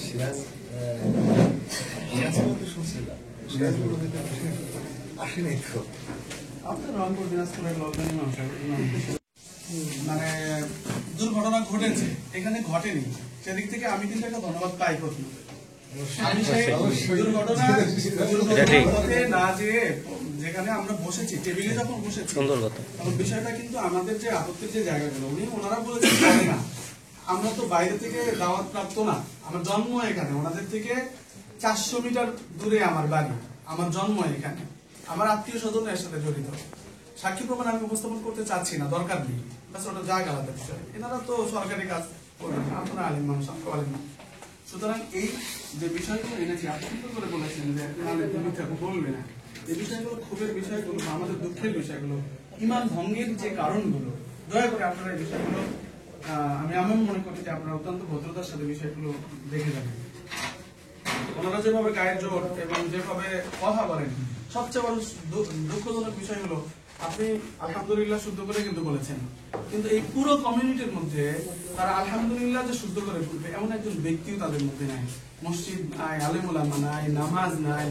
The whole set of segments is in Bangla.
সিরাজ শুনছিলাম সিরাজ আসেনি তো আপনার রংপুর দিনাজপুরের লকডাউন মানে দুর্ঘটনা ঘটেছে, এখানে ঘটেনি, সেদিক থেকে আমি কিন্তু একটা ধন্যবাদ পাই প্রথম। আমি সেই দুর্ঘটনা না যেয়ে যেখানে আমরা বসেছি টেবিলে যখন বসেছি তখন বিষয়টা কিন্তু আমাদের যে আপত্তির যে জায়গাগুলো ওনারা বলেছেন করে না, আমরা তো বাইরে থেকে দাওয়াত প্রাপ্ত না, আমার জন্ম এখানে, ওনাদের থেকে 400 মিটার দূরে আমার বাড়ি, আমার জন্ম এখানে, আমার আত্মীয় স্বজন এর সাথে জড়িত। সাক্ষী প্রমাণ আমি উপস্থাপন করতে চাচ্ছি না, দরকার নেই, ওটা জায়গা আলাদা বিষয়। এনারা তো সরকারি কাজ করবেন, আপনারা আলিম মানুষ বলেন না। সুতরাং এই যে বিষয়গুলো এনেছি, আপনি সুন্দর করে বলেছেন যে বলবে না, এই বিষয়গুলো ক্ষোভের বিষয়গুলো, আমাদের দুঃখের বিষয়গুলো, ইমান ভঙ্গের যে কারণগুলো, দয়া করে আপনারা এই বিষয়গুলো, আমি এমন মনে করি যে আপনারা অত্যন্ত ভদ্রতার সাথে বিষয়গুলো দেখে যাবেন। ওনারা যেভাবে গায়ের জোর এবং যেভাবে কথা বলেন, সবচেয়ে বড় দুঃখজনক বিষয় হলো আপনি আলহামদুলিল্লাহ শুদ্ধ করে কিন্তু বলেছেন, কিন্তু এই পুরো কমিউনিটির মধ্যে তারা আলহামদুলিল্লাহ যে শুদ্ধ করে বলবে এমন একজন ব্যক্তিও তাদের মধ্যে নাই। মসজিদ নাই, আলেম ওলামা নাই, নামাজ নাই,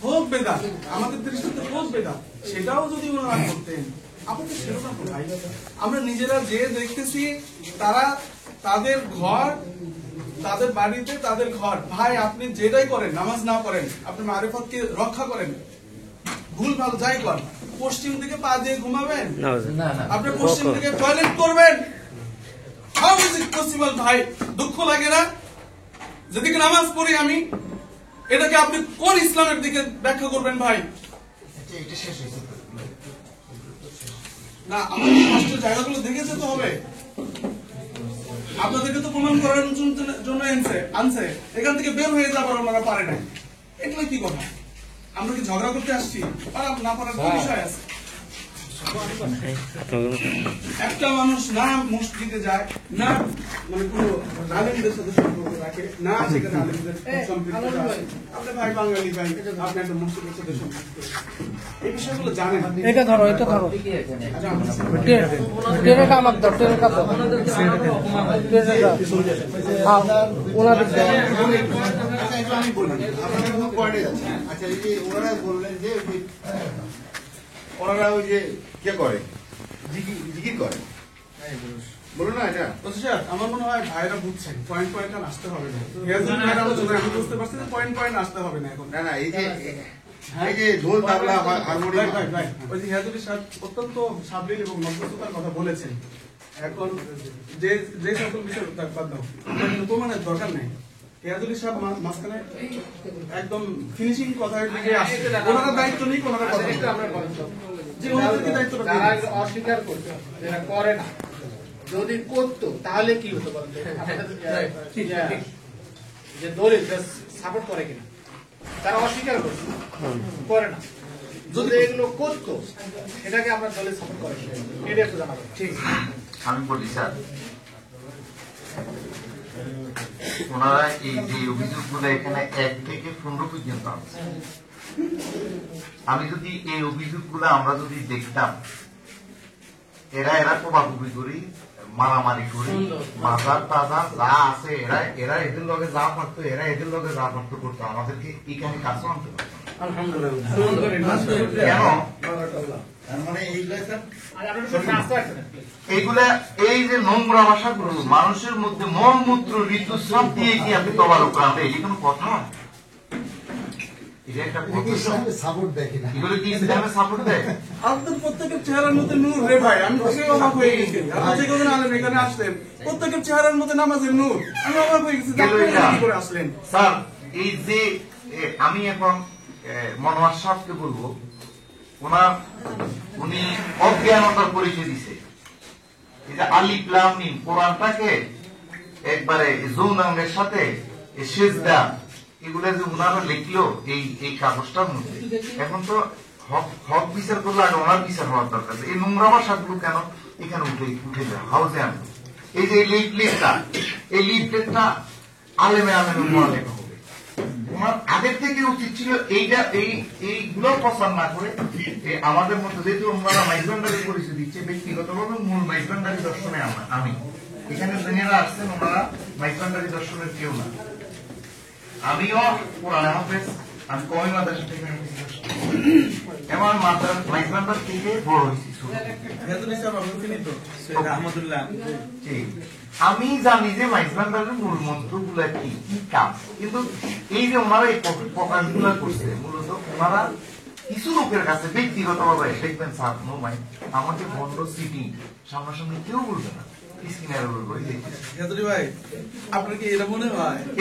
হোক বেদাত, আমাদের দৃষ্টিতে হোক বেদাত, সেটাও যদি ওনারা করতেন, আমাদের সেরকম ভাই আমরা নিজেরা যে দেখতেছি, তারা তাদের ঘর, তাদের বাড়িতে তাদের ঘর, ভাই আপনি যেটাই করেন, নামাজ না করেন, আপনি মারিফতকে রক্ষা করেন, ভুল ভালো যাই করেন, পশ্চিম দিকে পা দিয়ে ঘুমাবেন, আপনি পশ্চিম দিকে টয়লেট করবেন, হাউ ইজ ইট পসিবল ভাই? দুঃখ লাগে না? যেদিকে নামাজ পড়ি আমি, এটাকে আপনি কোন ইসলামের দিকে ব্যাখ্যা করবেন ভাই? না, আমাদের কষ্টের জায়গাগুলো দেখে যেতে হবে, আপনাদেরকে তো প্রমাণ করার জন্য আনছে, এখান থেকে বের হয়ে যাবার ওনারা পারে নাই, এগুলো কি কথা? আমরা কি ঝগড়া করতে আসছি? না পারার কি বিষয় আছে? একটা মানুষ না মসজিদে যায়, না মানে কোন আলেমদের সাথে সম্পর্ক রাখে, না সেখানে আলেমদের সম্পৃক্ত আছে, আপনি ভাই বাঙালি ভাই, আপনি একটা মসজিদের সাথে সম্পৃক্ত, এই বিষয়গুলো জানেন। এটা ধরো, এটা ধরো, ট্রেনটা আমার ধর, ট্রেনটা তো আমি বলি আপনাদের পয়েন্টে যাচ্ছে। আচ্ছা, এই যে ওনারা বললেন যে ওনারা ওই যে কে করে জিকির করে, বলুন না এটা। আমার মনে হয় ভাইরা বুঝছেন, পয়েন্ট পয়েন্ট আসতে হবে না, আমি বুঝতে পারছি যে পয়েন্ট পয়েন্ট আসতে হবে না এখন। না এই যে ঢোল তাবলা হারমোনিয়াম, ওই যে হিয়াজুলি সাহেব অত্যন্ত সাবলীল এবং মধ্যস্থতার কথা বলেছেন, এখন যে সকল বিষয় বাদ দাও, প্রমাণের দরকার নেই। হিয়াজুলি সাহেব মাঝখানে একদম ফিনিশিং কথার দিকে আসছে, ওনারা দায়িত্ব নেই, ওনারা অস্বীকার করতে করে না, যদি করতো তাহলে কি হতো বলতে, যে দলিল সাপোর্ট করে কিনা, তারা অস্বীকার করছে, করে না, যদি এগুলো করতো এটাকে আমরা দলিল সাপোর্ট করে, এটা একটু জানাবো। ঠিক, আমি বলি স্যার, ওনারা এই যে অভিযোগগুলো এখানে 1 থেকে 15 পর্যন্ত আছে, আমি যদি এই অভিযোগগুলো আমরা যদি দেখতাম, এরা কোপাকুপি করি, মারামারি করি, মাজার টাজার যা আছে, এরা এদের লগে যা পারতো, এরা এদের লগে যা পারতো করতো, আমাদেরকে এখানে কাছে আনতে পারতো। এইগুলা এই যে নোংরা ভাষাগুলো মানুষের মধ্যে মলমূত্র ঋতুস্রাব দিয়ে কি আপনি তবারক আনবে, এই কোনো কথা? প্রত্যেকের চেহারার মধ্যে নূর রে ভাই, আমি অবাক হয়ে গেছি, এখানে আসলেন প্রত্যেকের চেহারার মধ্যে নামাজের নূর, আমি অবাক হয়ে গেছি করে আসলেন। স্যার, এই যে আমি এখন মনোয়ার সাহেবকে বলবো, উনি অজ্ঞানতার পরিচয় দিছে, এই যে আলিফ লাম মিম কোরআনটাকে একবারে যৌনাঙ্গের সাথে সেজদা এগুলা যে উনারা লিখলো এই কাগজটার মধ্যে, এখন তো হক বিচার করলে আগে ওনার বিচার হওয়ার দরকার। এই নোংরা ভাষাগুলো কেন এখানে উঠে যায় হাউসে আনবে? এই যে এই লিফলেটটা আলেমে লেখা হবে, ওনার আগের থেকে উচিত ছিল এইগুলো প্রচার না করে আমাদের মধ্যে, যেহেতু ওনারা মাইজভান্ডারি পরিচয় দিচ্ছে, ব্যক্তিগতভাবে মূল মাইজভান্ডারি দর্শনে আমি এখানে যারা আসছেন ওনারা মাইজভান্ডারি দর্শনের কেউ না, আমিও কোরআন হাফেজ, আমি কমি মাদ্রাসা থেকে এমন মাইজ মেম্বার থেকে বড় হয়েছি। আমি জানি যে মাইজ মেম্বারের মূল মন্ত্র গুলা কি কি কাজ, কিন্তু এই যে ওনারা এই প্রকাশ গুলা করছে মূলত ওনারা কিছু লোকের কাছে ব্যক্তিগত ভাবে দেখবেন স্যার নো মাই আমাকে বন্ধ সিটি সামনাসামনি কেউ বলবে না,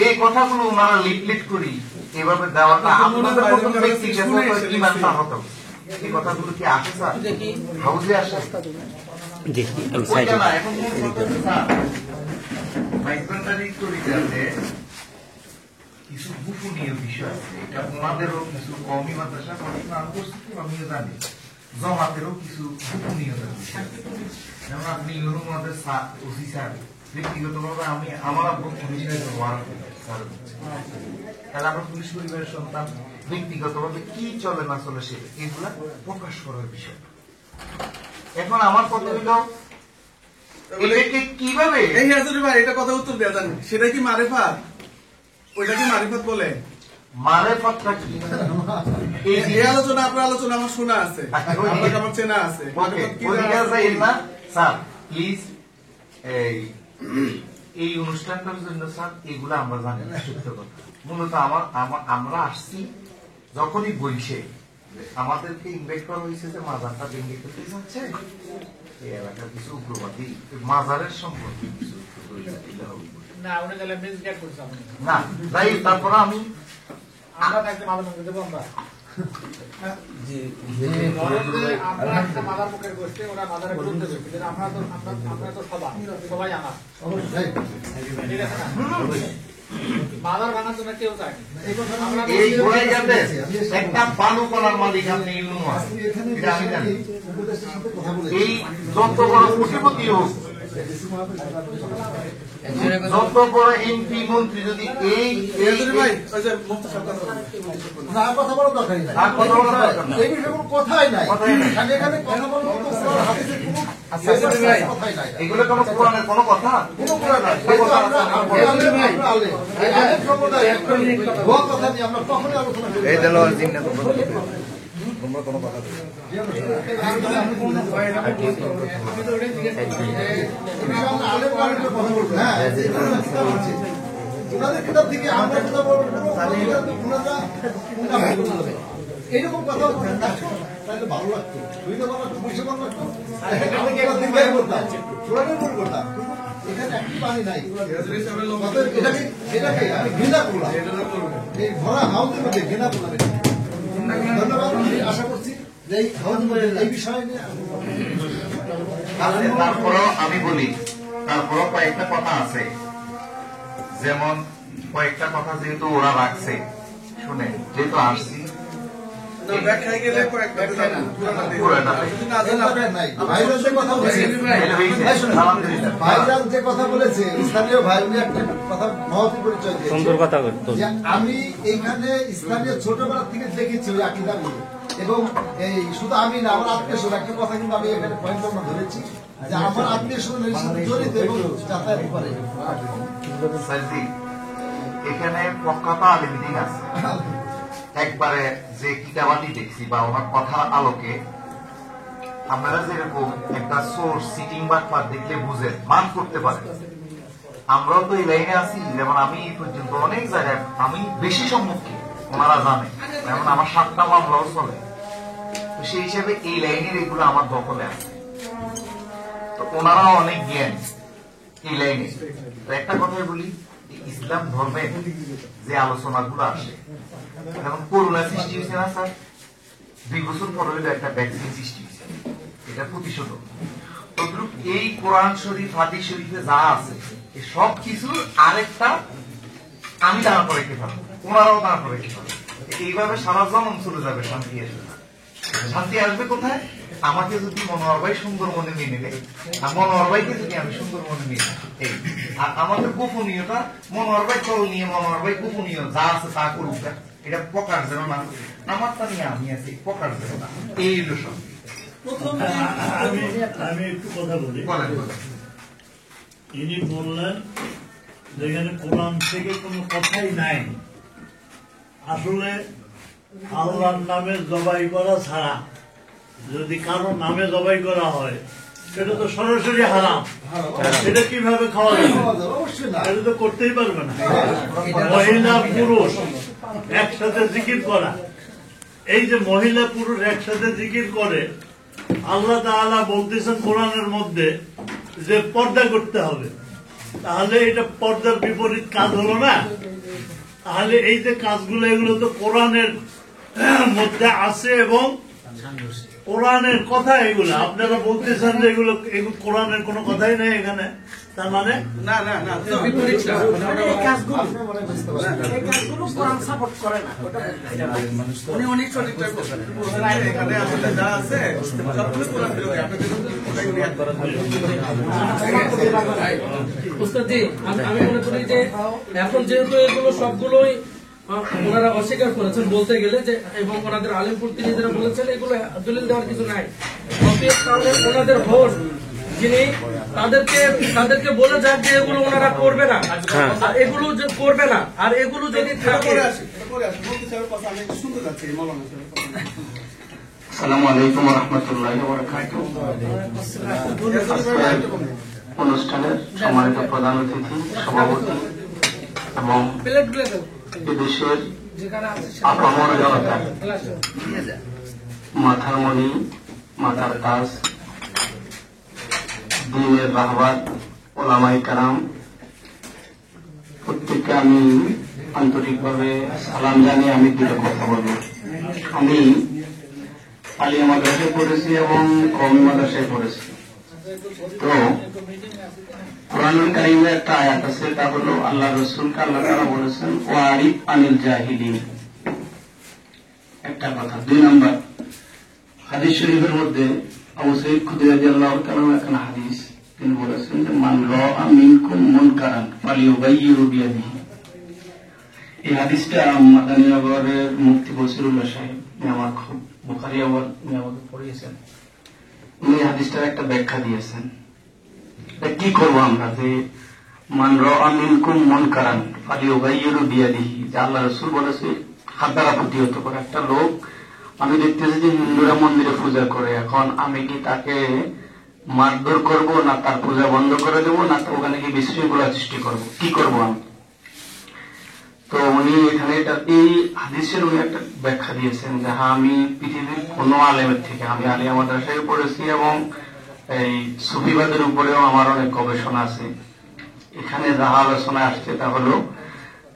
এই কথাগুলো ওনারা লিফলেট করি এভাবে দেওয়াটা আপনাদের মতন ব্যক্তিগত ইমান হতো। এই কথাগুলো কি আসে স্যার? হাউসে আসে না। এখন কিছু গোপনীয় বিষয় আছে, এটা ওনাদেরও কিছু কওমি মাদ্রাসা আমিও জানি, জমাতেরও কিছু গোপনীয়তা বিষয় আছে। যেমন আপনি ইউনুমাদের ওসি স্যার ব্যক্তিগতভাবে আমি আমার পুলিশ তাহলে আমরা পুলিশ পরিবারের সন্তান ব্যক্তিগতভাবে কি চলে না চলে সে এগুলা প্রকাশ করার বিষয়। এখন আমার কথা হইল এটাকে কিভাবে এটা কথা উত্তর দেওয়া জানি সেটা কি মারেফাত? ওইটা কি মারিফত বলে? মারেফতটা কি? এই আলোচনা আপনার আলোচনা আমার শোনা আছে, আপনাকে আমার চেনা আছে। স্যার প্লিজ এই অনুষ্ঠানটার জন্য স্যার এগুলো আমরা জানি না সত্য কথা। মূলত আমরা আসছি যখনই বলছে আমাদেরকে ইনভাইট করা হয়েছে যে মাজারটা ভেঙে ফেলতে যাচ্ছে এই এলাকার কিছু উগ্রবাদী মাজারের সম্পর্কে কিছু না উনি তাহলে মিসগাইড করছে না তাই তারপর আমি আমরা থাকতে মাদার মুখে দেবো আমরা আমরা একটা মাদার মুখের গোষ্ঠী ওরা মাদারে করতে গেছে আমরা তো সবাই আমার ঠিক আছে না মাদার বানার জন্য কেউ চায় এই ঘোড়ায় যাবে একটা বালু কলার মালিক আপনি ইউনুস এটা আমি জানি। এই যত বড় কোটিপতি হোক যত বড় এমপি মন্ত্রী যদি এই কথা বলার দরকার নাই, এই বিষয়ে কোনো কথাই নাই, এখানে কথা বলার কথাই নাই, এগুলো কোনো কোরআনের কোনো কথা কোনো কোরআন নাই। কথা নিয়ে আমরা কখনই আলোচনা করি তোমরা কোনো কথা ওনাদের কিতাব থেকে আমরা কথা বলবো এইরকম কথা তাহলে ভালো লাগতো, দুইটা ভালো লাগতো, পয়সা ভালো লাগতো, করতাম। এখানে একটি পানি নাই, এটাকে আমি ঘৃণা করলাম, এই ভরা হাউসের মধ্যে ঘৃণা করলাম। ধন্যবাদ, আমি আশা করছি যে এই বিষয় নিয়ে তারপরও আমি বলি তারপরও কয়েকটা কথা আছে, যেমন কয়েকটা কথা যেহেতু ওরা রাখছে শুনে যেহেতু আসছি ব্যাখ্যায় গেলে কয়েকটা ভাইজান যে কথা বলেছে স্থানীয় ভাই একটা কথা মহৎ পরিচয় দিয়েছে। আমি এইখানে স্থানীয় ছোটবেলা থেকে দেখেছি ওই আকিদাগুলো, এবং এই শুধু আমি না আমার আত্মীয় স্বজন একটা কথা কিন্তু আমি এখানে পয়েন্ট ধরেছি যে আমার আত্মীয় স্বজনের সাথে জড়িত এবং যাতায়াত করে। এখানে পক্ষাতা আলিমিটিং আছে, একবারে যে কিতাবাটি দেখছি বা ওনার কথার আলোকে আপনারা যেরকম একটা সোর্স সিটিং বাটপার দেখলে বুঝেন মান করতে পারেন। আমরাও তো এই লাইনে আছি, যেমন আমি এই পর্যন্ত অনেক জায়গায় আমি বেশি সম্মুখীন, ওনারা জানে, যেমন আমার 7টা মামলাও চলে, তো সেই হিসাবে এই লাইনের এগুলো আমার দখলে আছে, তো ওনারাও অনেক জ্ঞান এই লাইনে। তো একটা কথাই বলি, ইসলাম ধর্মে যে আলোচনাগুলো আসে, যেমন করোনা সৃষ্টি হয়েছে না স্যার, 2 বছর পর হইলে একটা ভ্যাকসিন সৃষ্টি হয়েছে, এটা প্রতিষেধক। তদ্রুপ এই কোরআন শরীফ হাদিস শরীফে যা আছে এই সব কিছুর আরেকটা আমি দাঁড়া করাইতে পারবো, ওনারাও দাঁড়া করাইতে পারবো। এইভাবে সারা জনম চলে যাবে, শান্তি আসবে। শান্তি আসবে কোথায়? আমাকে যদি মনোহর ভাই সুন্দর মনে মেনে নেয়, আর মনোহর ভাইকে যদি আমি সুন্দর মনে নিয়ে এই আর আমাদের গোপনীয়তা মনোহর ভাই চল নিয়ে মনোহর ভাই গোপনীয় যা আছে তা করুক, এটা প্রকাশ যেন না, আমার তা নিয়ে আমি আছি প্রকাশ যেন না, এই হলো সব। আমি একটু কথা বলি। ইনি বললেন যেখানে কোরআন থেকে কোনো কথাই নাই, আসলে আল্লাহর নামে জবাই করা ছাড়া যদি কারো নামে জবাই করা হয় সেটা তো সরাসরি হারাম। সেটা কিভাবে খাওয়া যাবে? অবশ্যই না। এটা তো করতেই পারবে না। মহিলা পুরুষ একসাথে জিকির করা, এই যে মহিলা পুরুষ একসাথে জিকির করে, আল্লাহ তাআলা বলতেছেন কোরআনের মধ্যে যে পর্দা করতে হবে। তাহলে এটা পর্দার বিপরীত কাজ হলো না? তাহলে এই যে কাজগুলো এগুলো তো কোরআনের মধ্যে আছে এবং কোরআনের কথা এগুলো। আপনারা বলতেছেন যে এগুলো কোরআনের কোনো কথাই নেই এখানে, তার মানে না না না বিপরীত না। এই কাজগুলো কোরআন সাপোর্ট করে না। উনি অনেক সঠিকটা বলছেন। এখানে আসলে যা আছে সবকিছু কোরআন বিরোধী। আপনাদের ওটাই রিয়াক্ট করা উস্তাদজি, আমি মনে করি যে এখন যেহেতু এগুলো সবগুলোই ওনারা অস্বীকার করেছেন বলতে গেলে যে, এবং ওনাদের আলিম প্রতিনিধিরা বলেছেন এগুলো দলিল দেওয়ার কিছু নাই, অতএব তাহলে ওনাদের হোস্ট যিনি তাদেরকে বলে যাক যে এগুলো ওনারা করবে না, আর এগুলো যে করবে না, আর এগুলো যদি থাকে। বলতে চাই কথা আমি শুনতে যাচ্ছি মৌলানা সাহেব। আসসালামু আলাইকুম ওয়া রাহমাতুল্লাহি ওয়া বারাকাতুহু। অনুষ্ঠানের সম্মানিত প্রধান অতিথি, সভাপতি এবং এদেশের আপামর জনতা, মাথার মণি, মাথার তাজ, দ্বীনের রাহবার, ওলামায়ে কেরাম, প্রত্যেককে আমি আন্তরিকভাবে সালাম জানিয়ে আমি দুটো কথা বলবো। আমি আলিয়া মাদ্রাসায় পড়েছি এবং কওমি মাদ্রাসায় পড়েছি। তো কোরআনুল কারীমে একটা আয়াত আছে, তা হলো আল্লাহ রাসূলকে আল্লাহ তাআলা বলেছেন ওয়ারিফ আনিল জাহিলিন, একটা কথা। 2 নাম্বার হাদিস শরীফের মধ্যে আবু সাঈদ খুদরি রাদিয়াল্লাহু তাআলা একটা হাদিস তিনি বলেছেন যে মান রাআ মিনকুম মুনকারান ফালিয়ুগাইয়িরু বিয়াদিহি। এই হাদিসটা মাদানীনগরের মুফতি বসিরুল্লাহ সাহেব আমার খুব বুখারী আবার আমাকে পড়িয়েছেন। উনি হাদিসটার একটা ব্যাখ্যা দিয়েছেন। কি করবো আমরা যে মান রাআ মিনকুম মুনকারান ফালিয়ুগাইয়িরু বিয়াদিহি, যে আল্লাহ রাসূল বলেছে হাত দ্বারা প্রতিহত করে। একটা লোক আমি দেখতেছি যে হিন্দুরা মন্দিরে পূজা করে, এখন আমি কি তাকে মারধর করব না তার পূজা বন্ধ করে দেবো না ওখানে কি বিশৃঙ্খলা সৃষ্টি করব, কি করব আমি? তো উনি এখানে এই হাদিসের উনি একটা ব্যাখ্যা দিয়েছেন যে হ্যাঁ, আমি পৃথিবীর কোন আলেমের থেকে, আমি আলিয়া মাদ্রাসায় পড়েছি এবং এই সুফিবাদের উপরেও আমার অনেক গবেষণা আছে। এখানে যাহা আলোচনা আসছে তা হলো,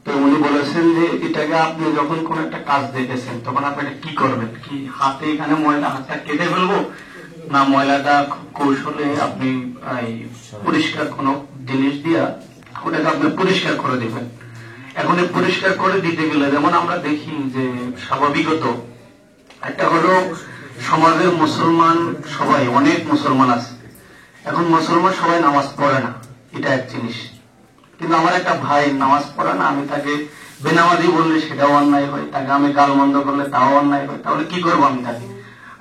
তো উনি বলেছেন যে এটাকে আপনি যখন কোন একটা কাজ দেখেছেন তখন আপনি এটা কি করবেন, কি হাতে এখানে ময়লা হাতটা কেটে ফেলবো না ময়লাটা কৌশলে আপনি পরিষ্কার কোন জিনিস দিয়া ওটাকে আপনি পরিষ্কার করে দিবেন। এখন এই পরিষ্কার করে দিতে গেলে যেমন আমরা দেখি যে স্বাভাবিকত একটা হলো সমাজের মুসলমান সবাই, অনেক মুসলমান আছে, এখন মুসলমান সবাই নামাজ পড়ে না, এটা এক জিনিস। কিন্তু আমার একটা ভাই নামাজ পড়ে না, আমি তাকে বেনামাজি বললে সেটাও অন্যায় হয়, তাকে আমি গালমন্দ করলে তাও অন্যায় হয়। তাহলে কি করবো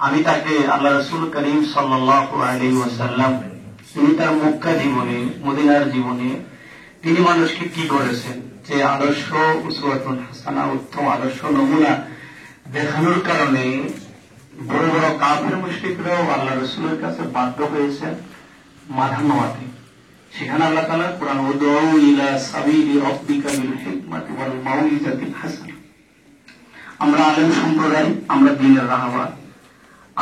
আমি তাকে আল্লাহ রাসূল করিম সাল্লাল্লাহু আলাইহি ওয়াসাল্লাম তিনি তার মক্কা জীবনে, মদিনার জীবনে তিনি মানুষকে কি করেছেন, যে আদর্শ উসওয়াতুন হাসানা, উত্তম আদর্শ নমুনা দেখানোর কারণে বড় বড় কাফের মুশরিকরাও আল্লাহ রাসূলের কাছে বাধ্য হয়েছেন মাথা নোয়াতে। সেখানে আল্লাহ তাআলা কুরআন উদউ ইলা সাবিলি রাব্বিকা বিল হিকমাতি ওয়াল মাউইজাতিল হাসানা। আমরা আলেম সম্প্রদায়, আমরা দ্বীনের রাহবার,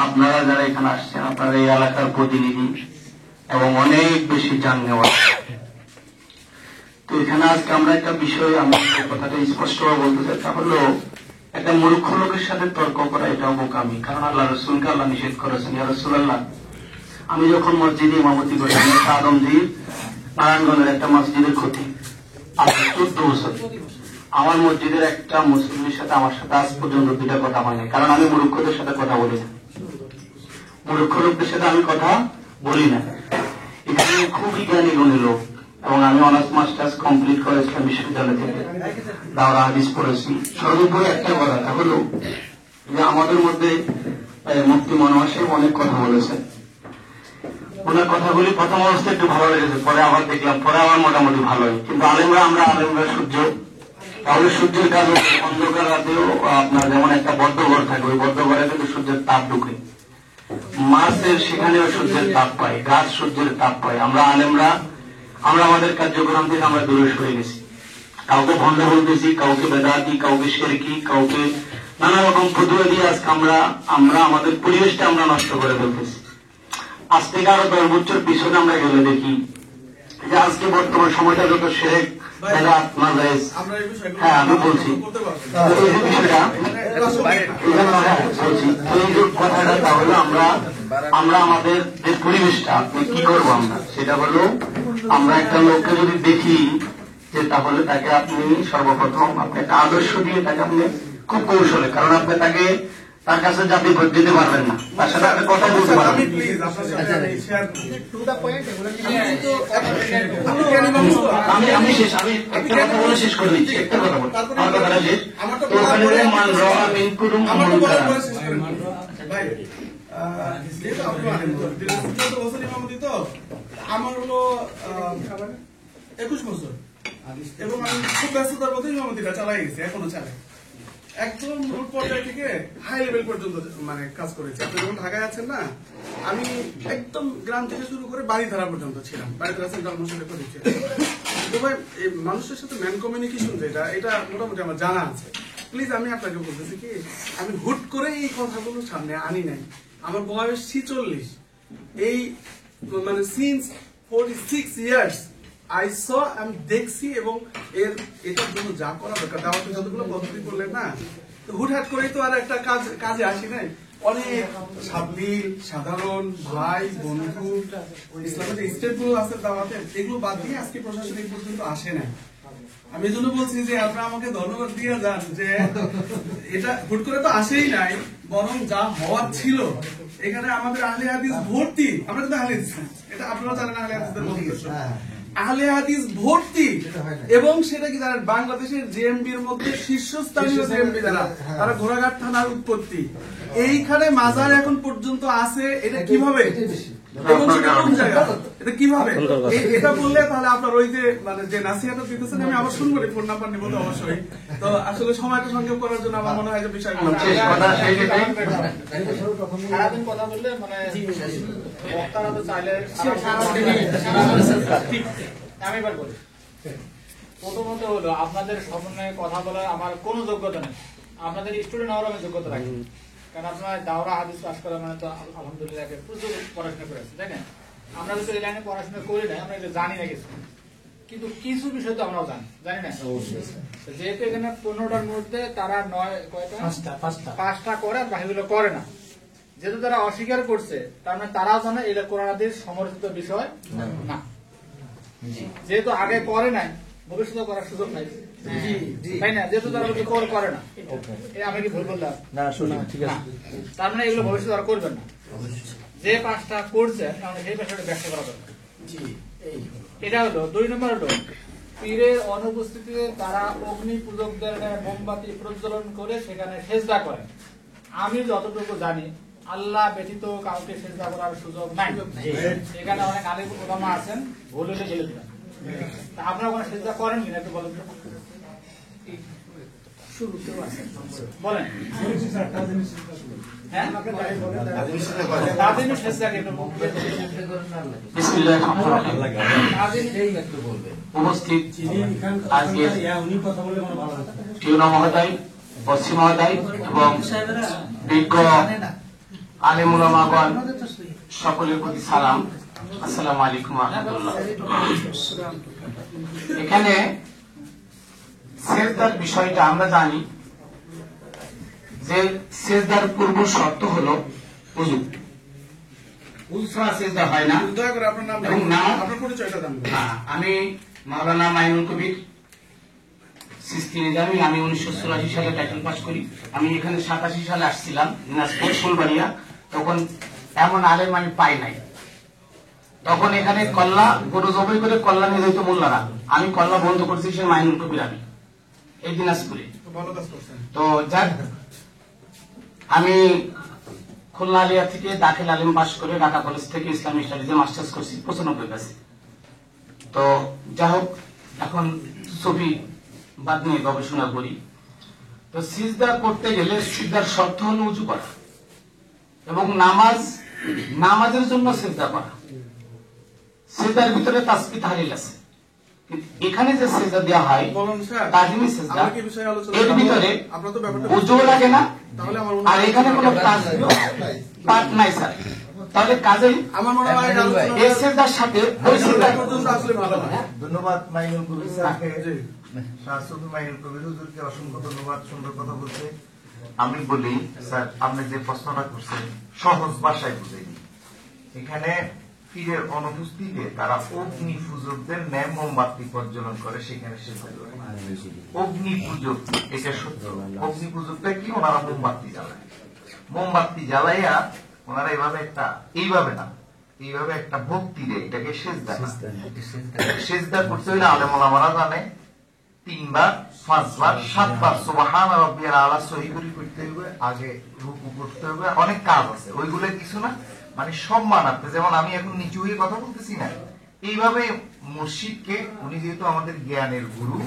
আপনারা যারা এখানে আসছেন আপনারা এই এলাকার প্রতিনিধি এবং অনেক বেশি জানেওয়া। তো এখানে আজকে আমরা একটা বিষয়, আমি কথাটা স্পষ্টভাবে বলতে চাই, তা হলো একটা মূর্খ লোকের সাথে তর্ক করা এটাও বোকামি। কারণ আল্লাহ রাসূলকে আল্লাহ নিষেধ করেছেন, ইয়া রাসূলুল্লাহ আমি যখন মসজিদে ইমামতি করি, আমি আদমজীর নারায়ণগঞ্জের একটা মসজিদের ক্ষতি, আমি 14 বছর আমার মসজিদের একটা মুসলিমের সাথে আমার সাথে আজ পর্যন্ত 2টা কথা হয়নি। কারণ আমি মূর্খদের সাথে কথা বলি না, মূর্খ লোকদের সাথে আমি কথা বলি না। এখানে খুবই জ্ঞানী গুণী লোক, এবং আমি অনার্স মাস্টার্স কমপ্লিট করেছিলাম বিশ্ববিদ্যালয় থেকে, দাওরা হাদিস পড়েছি। সর্বোপরি একটা কথা, তা হলো যে আমাদের মধ্যে মুফতি মনোয়ার সাহেব অনেক কথা বলেছেন। ওনার কথাগুলি প্রথম অবস্থায় একটু ভালো লেগেছে, পরে আবার দেখলাম, পরে আবার মোটামুটি ভালোই। কিন্তু আমরা আলেমরা সূর্য তাহলে সূর্যের কারণে অন্ধকার রাতেও আপনার যেমন একটা বদ্ধ ঘর থাকে, ওই বদ্ধ ঘরে কিন্তু সূর্যের তাপ ঢুকে, মাছের সেখানেও সূর্যের তাপ পায়, গাছ সূর্যের তাপ পায়। আমরা আলেমরা আমরা আমাদের কার্যক্রম থেকে আমরা দূরে সরে গেছি, কাউকে ভণ্ড বলতেছি, কাউকে বেদাতি, কাউকে শিরকি, কাউকে নানা রকম ফতুয়া দিয়ে আজকে আমরা আমাদের পরিবেশটা আমরা নষ্ট করে ফেলতেছি। আজ থেকে আরো 10 বছর পিছনে আমরা গেলে দেখি যে আজকে বর্তমান সময়টা যত শিরক, বেদাত, মাজায়েজ, আমরা এই বিষয়গুলো হ্যাঁ আমি বলছি করতে পারবো না। তো এই যে বিষয়টা বলছি, তো এই যে কথাটা, তাহলে আমরা আমাদের যে পরিবেশটা আপনি কি করবো আমরা, সেটা হলো আমরা একটা লোককে যদি দেখি যে তাহলে তাকে আপনি সর্বপ্রথম আপনি একটা আদর্শ দিয়ে তাকে আপনি খুব কৌশলে, কারণ আপনি তার কাছে যেতে পারবেন না, তার সাথে আপনি কথা বলতে পারবেন আমি প্লিজ আপনার সাথে আমি শেয়ার করি। আমি একটা কথা বলে শেষ করে দিচ্ছি, একটা কথা বলি, আমার কথাটা শেষ। তো ওখানে যে মান রাআ মিনকুম মুনকারান, ভাই, যেহেতু আপনি মানেন তো, দীর্ঘ 14 বছর ইমামতি তো, আমার হলো 21 বছর, এবং আমি খুব ব্যস্ততার মধ্যে ইমামতিটা চালাই গেছি, এখনো চালাই। একদম রুট পর্যায় থেকে হাই লেভেল পর্যন্ত মানে কাজ করেছি। আপনি যখন ঢাকায় আছেন না, আমি একদম গ্রাম থেকে শুরু করে বাড়িধারা পর্যন্ত ছিলাম, বাড়িধারা সেন্ট্রাল মসজিদে করেছি। তো ভাই, এই মানুষের সাথে ম্যান কমিউনিকেশন যেটা, এটা মোটামুটি আমার জানা আছে। প্লিজ আমি আপনাকে বলতেছি কি, আমি হুট করে এই কথাগুলো সামনে আনি নাই। আমার বয়স 46, এই মানে সিন্স 46 ইয়ার্স আমি দেখছি, এবং এটার জন্য যা করা দরকার, দাওয়াতে যতগুলো পদ্ধতি করলেন না, হুটহাট করেই তো আর একটা কাজে আসি নাই। অনেক সাবলীল সাধারণ ভাই বন্ধু ইসলামের যে স্টেপগুলো আছে দাওয়াতে, এগুলো বাদ দিয়ে আজকে প্রশাসন এই পর্যন্ত আসে নাই। আমি এই জন্য বলছি যে আপনারা আমাকে ধন্যবাদ দিয়ে যান যে এটা হুট করে তো আসেই নাই, বরং যা হওয়ার ছিল। এখানে আমাদের আহলে হাদিস ভর্তি, আমরা কিন্তু আহলে হাদিস, এটা আপনারা জানেন আহলে হাদিসদের মধ্যে আহলে হাদিস ভর্তি, এবং সেটা কি জানেন, বাংলাদেশের জেএমবির মধ্যে শীর্ষস্থানীয় জেএমবি যারা, তারা ঘোড়াঘাট থানার উৎপত্তি। এইখানে মাজার এখন পর্যন্ত আছে, এটা কিভাবে, এবং সেটা কোন জায়গা, এটা কিভাবে, এটা বললে তাহলে আপনার ওই যে মানে যে নাসিহাতটা দিতেছেন, আমি আবার শুনবো, ফোন নাম্বার নিবো তো অবশ্যই। তো আসলে সময়টা সংক্ষেপ করার জন্য আমার মনে হয় যে বিষয়গুলো সারাদিন কথা বললে মানে বক্তারা তো চাইলে আমি এবার বলি। প্রথমত হলো, আপনাদের সামনে কথা বলার আমার কোনো যোগ্যতা নেই, আপনাদের স্টুডেন্ট হওয়ার আমি যোগ্যতা রাখি। কারণ আপনার দাওরা হাদিস পাস করা মানে তো আলহামদুলিল্লাহ প্রচুর পড়াশোনা করেছে, তাই না? আমরা যদি এই লাইনে পড়াশোনা করি না, আমরা এটা জানি না কিছু, কিন্তু কিছু বিষয় তো আমরাও জানি না। যেহেতু এখানে 15টার মধ্যে তারা 5টা করে, আর বাকিগুলো করে না, যেহেতু তারা অস্বীকার করছে, তার মানে তারাও জানে এটা কোরআন হাদিস সমর্থিত বিষয় না। যেহেতু আগে করে নাই, ভবিষ্যতে করার সুযোগ নাই, তাই না? যেহেতু তারা করে না, আমি কি ভুল বললাম? তার মানে এগুলো ভবিষ্যতে আর করবেন না। যে 5টা করছে সেই বিষয়টা ব্যাখ্যা করা দরকার। এটা হলো 2 নম্বর। হলো পীরের অনুপস্থিতিতে তারা অগ্নি পূজকদের মোমবাতি প্রজ্বলন করে সেখানে সেজদা করে। আমি যতটুকু জানি, আল্লাহ ব্যতীত কাউকে সেজদা করার সুযোগ নাই। এখানে অনেক আলেম ওলামা আছেন, ভুল হলে বলে দিবেন। আপনারা কোনো সেজদা করেন কিনা একটু বলেন। শুরুতেও আছে, বলেন। উপস্থিত টিউনা মহোদয়, পশ্চিম মহোদয় এবং বিজ্ঞ আলেম উলামাগণ, সকলের প্রতি সালাম। আসসালামু আলাইকুম ওয়া রাহমাতুল্লাহ। এখানে সেজদার বিষয়টা আমরা জানি যে সেজদার পূর্ব শর্ত হলো উযু। উযু ছাড়া সেজদা হয় না। দয়া করে আপনার নাম, এবং নাম, আপনার পরিচয়টা জানবো। আমি মাওলানা মাইনুল কবির সিস্তি নিজামী। আমি 1984 সালে টাইটেল পাস করি। আমি এখানে 87 সালে আসছিলাম দিনাজপুর ফুলবাড়িয়া, তখন এমন আলেম আমি পাই নাই। তখন এখানে কল্লা গরু জবাই করে কল্লা নিয়ে যেত মোল্লারা, আমি কল্লা বন্ধ করছি সে মাইনুল কবির, আমি এই দিনাজপুরে। তো যাক, আমি খুলনা আলিয়া থেকে দাখিল আলিম পাশ করে ঢাকা কলেজ থেকে ইসলামিক স্টাডিজে মাস্টার্স করছি 95 ব্যাচে। তো যাই হোক, এখন সুফি বাদ নিয়ে গবেষণা করি, তো সিজদা করতে গেলে সিজদার শর্ত হলো উজু করা এবং নামাজের জন্য সিজদা করা। সিজদার ভিতরে তাসবিহ তাহলিল আছে, কিন্তু এখানে যে সিজদা দেওয়া হয় বলুন স্যার, তাজিমি সিজদা, আমরা কি বিষয়ে আলোচনা এর ভিতরে আপনারা তো ব্যাপারটা উজু লাগে না, তাহলে আমার মনে আর হয় এখানে কোনো তাসবিহ পাঠ নাই স্যার। তাহলে কাজেই আমার মনে হয় এই সিজদার সাথে ওই সিজদা পর্যন্ত আসলে ভালো হয়। ধন্যবাদ মাইনুল কবির স্যারকে, শাহসুফি মাইনুল কবির হুজুরকে অসংখ্য ধন্যবাদ, সুন্দর কথা বলছে। আমি বলি স্যার, আপনি যে প্রশ্নটা করছেন সহজ ভাষায় বুঝাই। এখানে পীরের অনুপস্থিতিতে তারা অগ্নি পূজকদের ন্যায় মোমবাতি প্রজ্বলন করে, সেখানে সিজদা করে। অগ্নি পূজক, এটা সত্য। অগ্নি পূজকটা কি? ওনারা মোমবাতি জ্বালায়, মোমবাতি জ্বালাইয়া ওনারা এইভাবে না, এইভাবে একটা ভক্তি দেয়, এটাকে সেজদা না। সেজদা করতে হইলে আলেম ওলামারা জানে 3 বার 5 বার 7 বার সুবহান রাব্বিয়াল আলা সহি করে করতে হবে, আগে রুকু করতে হবে, অনেক কাজ আছে, ওইগুলো কিছু না, মানে সম্মানার্থে। যেমন আমি এখন নিচু হয়ে কথা বলতেছি না, এইভাবে মুর্শিদকে, উনি যেহেতু আমাদের জ্ঞানের গুরু,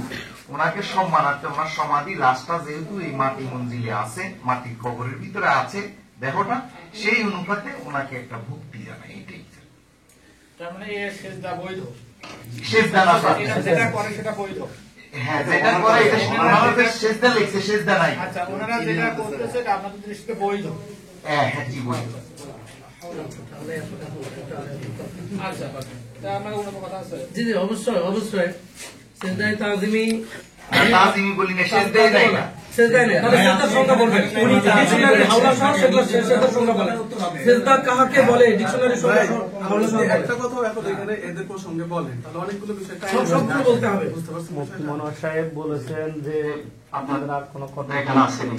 ওনাকে সম্মানার্থে, ওনার সমাধি লাশটা যেহেতু এই মাটি মঞ্জিলে আছে, মাটির কবরের ভিতরে আছে দেহটা, সেই অনুপাতে ওনাকে একটা ভক্তি জানায়, এটাই। তার মানে এর সেজদা বৈধ, সেজদা না স্যার। এটা যেটা করে সেটা বৈধ। হ্যাঁ, যেটা করে এটা আমাদের সেজদা লিখছে, সেজদা নাই। আচ্ছা, ওনারা যেটা করতেছে এটা আপনাদের দৃষ্টিতে বৈধ। হ্যাঁ, জি বৈধ। আচ্ছা, তা আপনার কোনো কথা আছে? জি জি, অবশ্যই অবশ্যই। সিজদায়ে তাজিমি তাজিমি বলি না, সেজদাই নাই না। সিজদায় নেই, তাহলে সিজদার সংজ্ঞা বলবেন। উনি ডিকশনারি হাওলা সহ সিজদার সংজ্ঞা বলেন। সিজদা কাহাকে বলে ডিকশনারি সংজ্ঞা হাওলা সহ বলেন। একটা কথা এখন এখানে এদের কোন সঙ্গে বলেন, তাহলে অনেকগুলো বিষয় সবগুলো বলতে হবে। বুঝতে পারছেন মুফতি মনোয়ার সাহেব বলেছেন যে আপনাদের আর কোনো কথা এখানে আসেনি।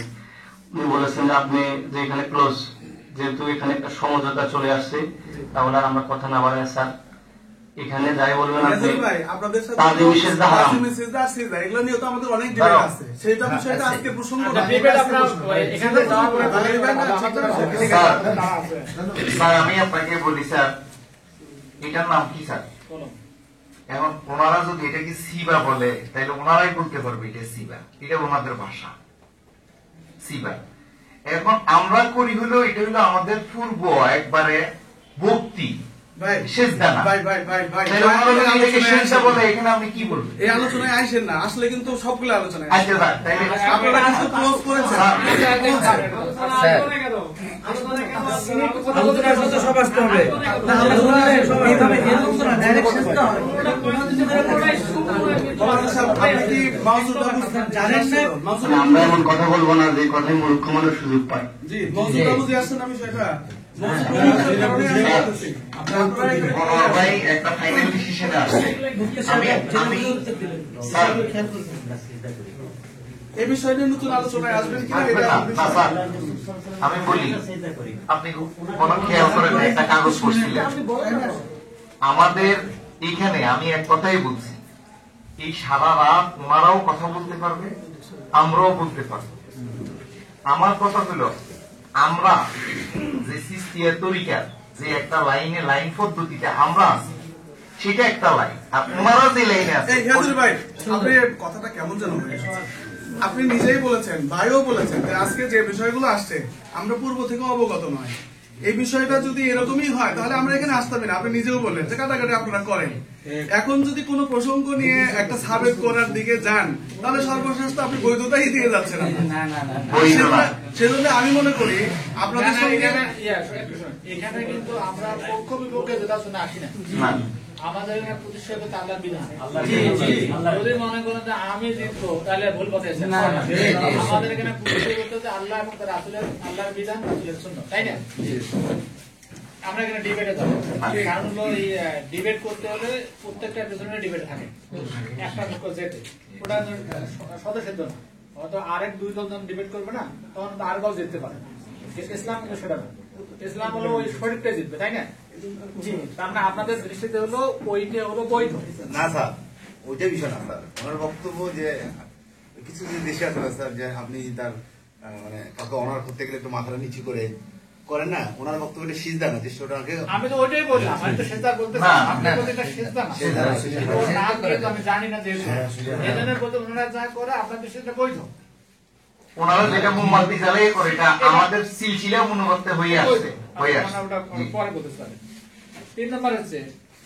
উনি বলেছেন যে আপনি যে এখানে ক্লোজ, যেহেতু এখানে একটা সমঝোতা চলে আসছে, তাহলে আর আমরা কথা না বাড়াই স্যার, এখানে যাই বলবেন আপনি ভাই, আপনাদের সাথে তাজিমি সিজদা হারাম। তাজিমি সিজদা আর সিজদা এগুলো নিয়ে তো আমাদের অনেক ডিবেট আছে, সেটা বিষয়টা আজকে প্রসঙ্গ না। ডিবেট আপনারা এখানে যাওয়ার পরে স্যার, আমি আপনাকে বলি স্যার, এটার নাম কি স্যার? এখন ওনারা যদি এটাকে সিবা বলে, তাহলে ওনারাই বলতে পারবে এটা সিবা, এটা ওনাদের ভাষা সিবা। এখন আমরা করি হলো, এটা হলো আমাদের পূর্ব একবারে ভক্তি, ভাই সেজদা না। ভাই ভাই ভাই ভাই তাহলে ওনারা যদি এটাকে সেজদা বলে, এখানে আপনি কি বলবেন? এই আলোচনায় আইসেন না, আসলে কিন্তু সবগুলো আলোচনায় আচ্ছা স্যার, তাহলে আপনারা কিন্তু ক্লোজ করেছেন। আলোচনার সাথে সব আসতে হবে। না, আমরা শুনলে সবাই এইভাবে এরকম তো না, ডাইরেক্ট সিজদা হয়। আপনি কি মাউজুদ বাবু জানেন না? মাউজুদ মানে আমরা এমন কথা বলবো না যে কথায় মূর্খ মানুষ সুযোগ পায়। জি, মাউজুদ বাবু যে আসছেন, আমি সেটা মাউজুদ বাবুর কারণে আমি বলতেছি। আপনারা মনোয়ার ভাই একটা ফাইনাল ডিসিশনে আসছে। আমি স্যার, এই বিষয় নিয়ে নতুন আলোচনায় আসবেন কিনা আসবে এটা না, আপনার না বিষয়। স্যার, আমি বলি, আপনি কোন খেয়াল করেন না, একটা কাগজ পড়ছিলেন আমাদের এইখানে। আমি এক কথাই বলছি, এই সারা রাত ওনারাও কথা বলতে পারবে, আমরাও বলতে পারবো। আমার কথা হলো, আমরা যে সিস্টিয়া তরিকা, যে একটা লাইনে লাইন পদ্ধতিতে আমরা আছি, সেটা একটা লাইন, আর ওনারা যে লাইনে আছে। এই হাজুর ভাই, আপনি কথাটা কেমন যেন হয়ে গেছে। আপনি নিজেই বলেছেন, ভাইও বলেছেন যে আজকে যে বিষয়গুলো আসছে আমরা পূর্ব থেকে অবগত নয়। এই বিষয়টা যদি এরকমই হয় তাহলে আমরা এখানে আসতাম না। আপনি নিজেও বললেন যে কাটাকাটি আপনারা করেন। এখন যদি কোনো প্রসঙ্গ নিয়ে একটা সাবেক করার দিকে যান, তাহলে সর্বশেষ তো আপনি বৈধতাই দিয়ে যাচ্ছেন। সেজন্য আমি মনে করি আপনাদের সঙ্গে এখানে কিন্তু আমরা পক্ষ বিপক্ষে যেটা শুনে আসি না। না, আমাদের এখানে প্রতিষ্ঠা করতে আল্লাহর বিধান। যদি মনে করেন যে আমি জিতবো, তাহলে ভুল পথে আছেন। আমাদের এখানে প্রতিষ্ঠা করতে হচ্ছে আল্লাহ এবং তার রাসূলের, আল্লাহর বিধান, রাসূলের সুন্নাহ, তাই না? আমরা এখানে ডিবেটে যাবো, কারণ হলো এই ডিবেট করতে হলে প্রত্যেকটা পেছনে ডিবেট থাকে, একটা মুখ্য যেতে, ওটা সদস্যের জন্য হয়তো আরেক 2 জন ডিবেট করবে না, তখন আর কাউ জিততে পারে। ইসলাম কিন্তু সেটা না, ইসলাম হলো ওই শরীরটাই জিতবে, তাই না? জি, তার মানে আপনাদের দৃষ্টিতে হলো ওইটা হলো বৈধ না স্যার, ওইটা বিষয় না স্যার। আমার বক্তব্য যে কিছু যে দেশে আছে না স্যার, যে আপনি তার মানে কাউকে অনার করতে গেলে একটু মাথাটা নিচু করে করেন না, ওনার বক্তব্যটা সিজদা না, দৃশ্যটা আগে আমি তো ওইটাই বললাম, আমি তো সেজদা বলতে না, আপনি বলতে এটা সেজদা না। ওর নাম কিন্তু আমি জানি না যেহেতু এজনের বলতে ওনারা যা করে আপনার তো সেটা বৈধ। ওনারা যেটা মোমবাতি জ্বালিয়ে করে এটা আমাদের সিলসিলা মনোবর্তে হয়ে আসছে হয়ে আসছে। ওটা পরে বলতে পারেন। 3 নম্বর হচ্ছে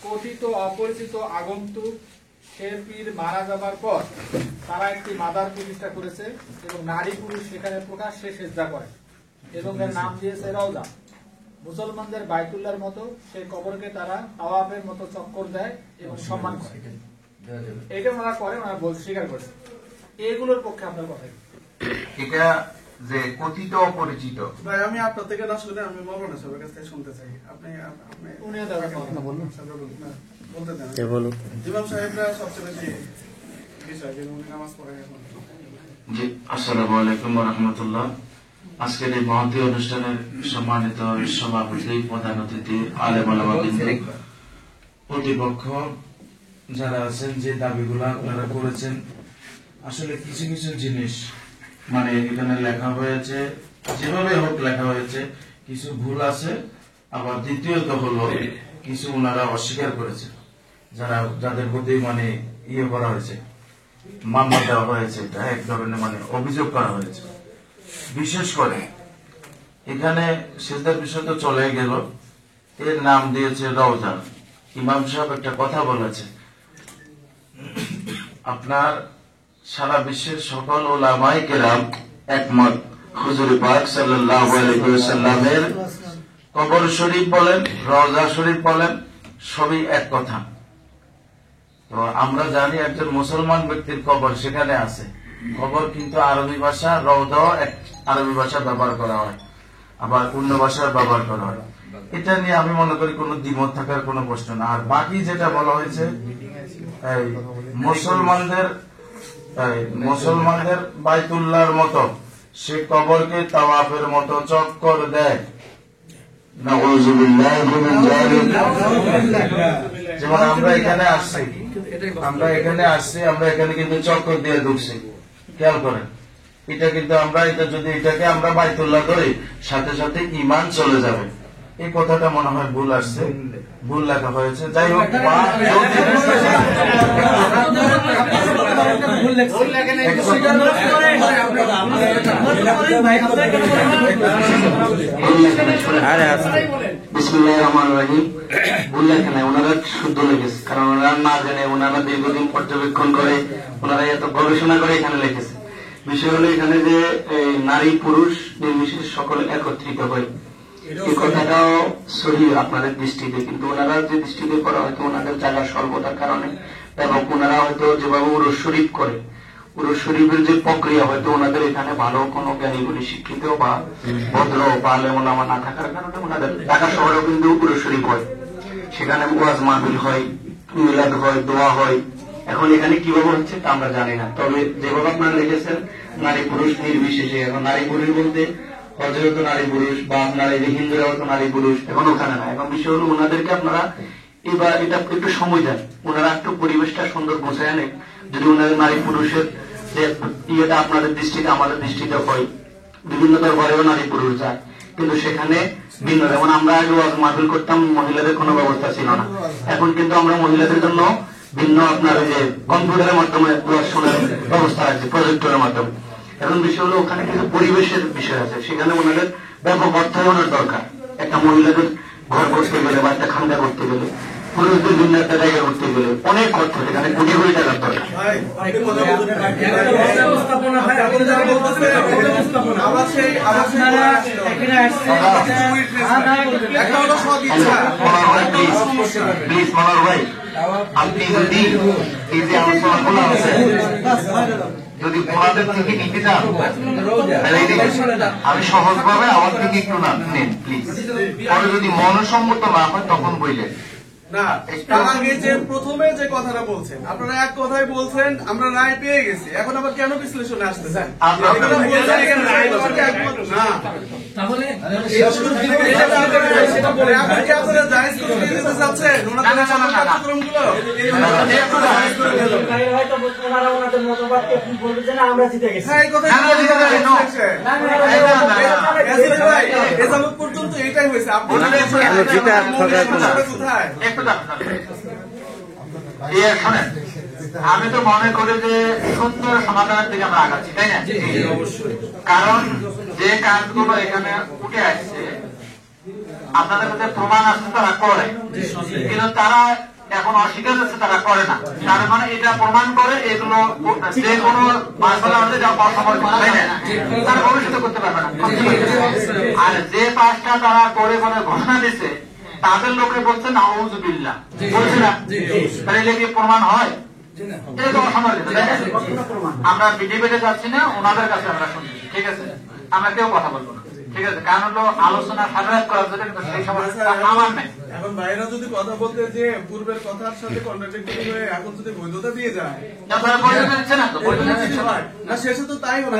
কথিত অপরিচিত আগন্তুক সে পীর মারা যাবার পর তারা একটি মাদার প্রতিষ্ঠা করেছে এবং নারী পুরুষ সেখানে প্রকাশ্যে সেজদা করে এবং এর নাম দিয়েছে রওজা। মুসলমানদের বাইতুল্লাহর মতো সেই কবরকে তারা তাওয়াফের মতো চক্কর দেয় এবং সম্মান করে। এটা ওনারা করে, ওনারা বলতে স্বীকার করে। এগুলোর পক্ষে আপনার কথা কি? এটা যে কথিত অপরিচিত, ভাই আমি আপনার থেকে না শুনে আমি মৌলানা সাহেবের কাছ থেকে শুনতে চাই। আপনি উনিও দেবেন বলতে দেন। ইমাম সাহেবরা সবচেয়ে বেশি বিষয় যে উনি নামাজ পড়ে এখন। জি, আসসালামু আলাইকুম ওয়া রাহমাতুল্লাহ। আজকের এই মহতী অনুষ্ঠানের সম্মানিত সভাপতি, প্রধান অতিথি, আলেম ওলামা বৃন্দ, প্রতিপক্ষ যারা আছেন, যে দাবিগুলো আপনারা করেছেন, আসলে কিছু কিছু জিনিস মানে এখানে লেখা হয়েছে, যেভাবে হোক লেখা হয়েছে, কিছু ভুল আছে। আবার দ্বিতীয়ত হলো কিছু ওনারা অস্বীকার করেছে, যাদের প্রতি মানে ইয়ে করা হয়েছে, মামলা দেওয়া হয়েছে, এটা এক ধরনের মানে অভিযোগ করা হয়েছে। বিশেষ করে এখানে সিজদার বিষয় তো চলে গেল, এর নাম দিয়েছে রওজা। ইমাম সাহেব একটা কথা বলেছে, আপনার সারা বিশ্বের সকল উলামায়ে কেরাম একমত, হুজুর পাক সাল্লাল্লাহু আলাইহি ওয়াসাল্লামের কবর শরীফ বলেন, রওজা শরীফ বলেন, সবই এক কথা। তো আমরা জানি একজন মুসলমান ব্যক্তির কবর সেখানে আছে, কবর কিন্তু আরবি ভাষা, রওজাও এক আরবি ভাষা ব্যবহার করা হয়, আবার অন্য ভাষার ব্যবহার করা হয়। এটা নিয়ে আমি মনে করি কোনো দ্বিমত থাকার কোনো প্রশ্ন না। আর বাকি যেটা বলা হয়েছে, এই মুসলমানদের বাইতুল্লাহর মতো সে কবরকে তাওয়াফের মতো চক্কর দেয়, নাউযুবিল্লাহি মিন যালিক। যেমন আমরা এখানে আসছি, আমরা এখানে কিন্তু চক্কর দিয়ে ঢুকছি, খেয়াল করেন। এটা কিন্তু এটাকে আমরা বাইতুল্লাহ ধরি, সাথে সাথে ঈমান চলে যাবে। এই কথাটা মনে হয় ভুল আসছে, ভুল লেখা হয়েছে। যাই হোক, বিসমিল্লাহির রহমানির রহিম। ভুল লেখা নাই, ওনারা শুদ্ধ লিখেছে, কারণ ওনারা না জানে, ওনারা দীর্ঘদিন পর্যবেক্ষণ করে, ওনারা এত গবেষণা করে এখানে লিখেছে। বিষয় হলো এখানে যে নারী পুরুষ নির্বিশেষ সকলে একত্রিত হয়, এই কথাটাও সহি আপনাদের দৃষ্টিতে, কিন্তু ওনারা যে দৃষ্টিতে করা হয়তো ওনাদের জায়গা স্বল্পতার কারণে, এবং ওনারা হয়তো যেভাবে উরুস শরীফ করে, উরুস শরীফের যে প্রক্রিয়া, হয়তো ওনাদের এখানে ভালো কোনো জ্ঞানীগুলি শিক্ষিত বা ভদ্র বা আলেম ওলামা না থাকার কারণে ওনাদের ঢাকা শহরেও কিন্তু উরুস শরীফ হয়, সেখানে ওয়াজ মাহফিল হয়, মিলাদ হয়, দোয়া হয়। এখন এখানে কিভাবে হচ্ছে তা আমরা জানি না, তবে যেভাবে আপনারা লিখেছেন নারী পুরুষ নির্বিশেষে, এখন নারী পুরুষ বলতে হজরত নারী পুরুষ বা আপনারা এই যে হিন্দুরা হতো নারী পুরুষ, এখন ওখানে না। এখন বিষয় হলো ওনাদেরকে আপনারা এবার এটা একটু সময় দেন, ওনারা একটু পরিবেশটা সুন্দর বোঝায় নেন। যদি ওনাদের নারী পুরুষের যে ইয়েটা আপনাদের দৃষ্টিতে আমাদের দৃষ্টিতে হয়, বিভিন্ন দরবারেও নারী পুরুষ যায়, কিন্তু সেখানে ভিন্ন। যেমন আমরা আগে ওয়াজ মাহফিল করতাম, মহিলাদের কোনো ব্যবস্থা ছিল না, এখন কিন্তু আমরা মহিলাদের জন্য ভিন্ন আপনার ওই যে কম্পিউটারের মাধ্যমে শোনার ব্যবস্থা আছে, প্রজেক্টরের মাধ্যমে। এখন বিষয় হলো ওখানে কিছু পরিবেশের বিষয় আছে, সেখানে ওনাদের ব্যাপক অর্থায়নের দরকার। একটা মহিলাদের ঘর করতে গেলে বা একটা খান্দা করতে গেলে, পুরুষদের ভিন্ন একটা জায়গা করতে গেলে অনেক অর্থ, সেখানে কোটি কোটি টাকার দরকার। প্লিজ মনোহর ভাই, আপনি যদি এই যে আলোচনাগুলো আছে যদি ওনাদের থেকে নিতে চান, আমি সহজভাবে আমার থেকে একটু নেন প্লিজ। পরে যদি মনসম্মত না হয় তখন বললেন, না, তার আগে যে প্রথমে যে কথাটা বলছেন, আপনারা এক কথাই বলছেন আমরা রায় পেয়ে গেছি, এখন আবার কেন বিশ্লেষণে আসতেছেন? তাহলে এখন কি আপনারা জায়েজ করে দিয়ে দিতে চাচ্ছেন ওনাদের কার্যক্রমগুলো? হ্যাঁ, এই কথাই এজাবত পর্যন্ত এটাই হয়েছে। আপনি কোথায়? আমি তো মনে করি যে সুন্দর সমাধানের দিকে আমরা আগাচ্ছি, তাই না? কারণ যে কাজগুলো এখানে উঠে আসছে আপনাদের কাছে প্রমাণ আসছে তারা করে, কিন্তু তারা এখন অস্বীকার করছে তারা করে না। তার মানে এটা প্রমাণ করে এগুলো যে কোনো মাসলা হলে যা অসমর্থ, তাই না? তারা ভবিষ্যতে করতে পারবে না। আর যে পাঁচটা তারা করে বলে ঘোষণা দিচ্ছে তাদের লোকে বলছে নাউযুবিল্লাহ, বলছে না? তাহলে কি প্রমাণ হয়? এটা তো অসম্মানিত, তাই না? আমরা ডিবেটে যাচ্ছি না, ওনাদের কাছে আমরা শুনছি, ঠিক আছে? আমরা কেউ কথা বলবো না, ঠিক আছে? কারণ হলো আলোচনা সাধারণ করার জন্য সেই সময় আমার নাই। এখন বাইরে যদি কথা বলতে যে পূর্বের কথার সাথে কন্ট্রাডিক্টরি হয়ে এখন যদি বৈধতা দিয়ে যায়, না শেষে তো তাই হবে।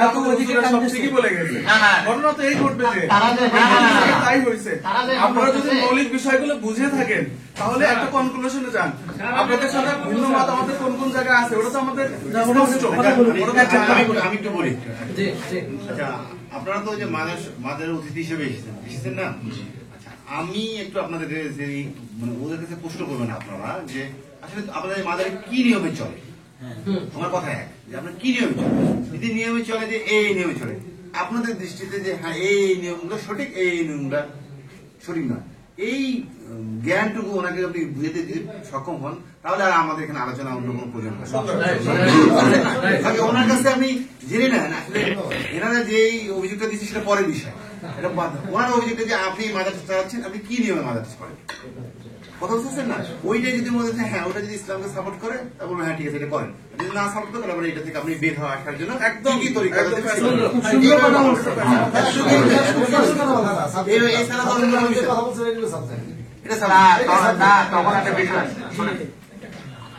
সব ঠিকই বলে গেছে, ঘটনা তো এই ঘটবে যে তাই হয়েছে। আপনারা যদি মৌলিক বিষয়গুলো বুঝে থাকেন তাহলে একটা কনক্লুশনে যান। আপনাদের সাথে ভিন্ন মত আমাদের কোন কোন জায়গায় আছে ওটা তো আমাদের আমি একটু বলি। আচ্ছা, আপনারা তো যে মাদের অতিথি হিসেবে এসেছেন না? আচ্ছা, আমি একটু আপনাদের মানে ওদের কাছে প্রশ্ন করবেন আপনারা যে আসলে আপনাদের মাদের কি নিয়মে চলে। আমার কথা এক, যে আপনার কি নিয়মে চলে। যদি নিয়মে চলে যে এই নিয়মে চলে, আপনাদের দৃষ্টিতে যে হ্যাঁ এই নিয়মগুলো সঠিক, এই নিয়মগুলো সঠিক নয়, এই জ্ঞানটুকু ওনাকে আপনি বুঝে দিতে সক্ষম হন, তাহলে আর আমাদের এখানে আলোচনা অন্য কোনো প্রয়োজন হয়। ওনার কাছে আপনি জেনে নেন আসলে এনারা যে অভিযোগটা দিচ্ছে সেটা পরের বিষয়। এটা ওনার অভিযোগটা যে আপনি মাদারটেস চালাচ্ছেন, আপনি কি নিয়মে মাদারটেস করেন, কথা বুঝতেছেন না? ওইটাই যদি মনে হচ্ছে হ্যাঁ ওটা যদি ইসলামকে সাপোর্ট করে তারপর হ্যাঁ ঠিক আছে এটা করেন, যদি না সাপোর্ট করে তাহলে এটা থেকে আপনি বের হওয়া আসার জন্য একদম কি তরিকা তখন একটা বিষয় আছে,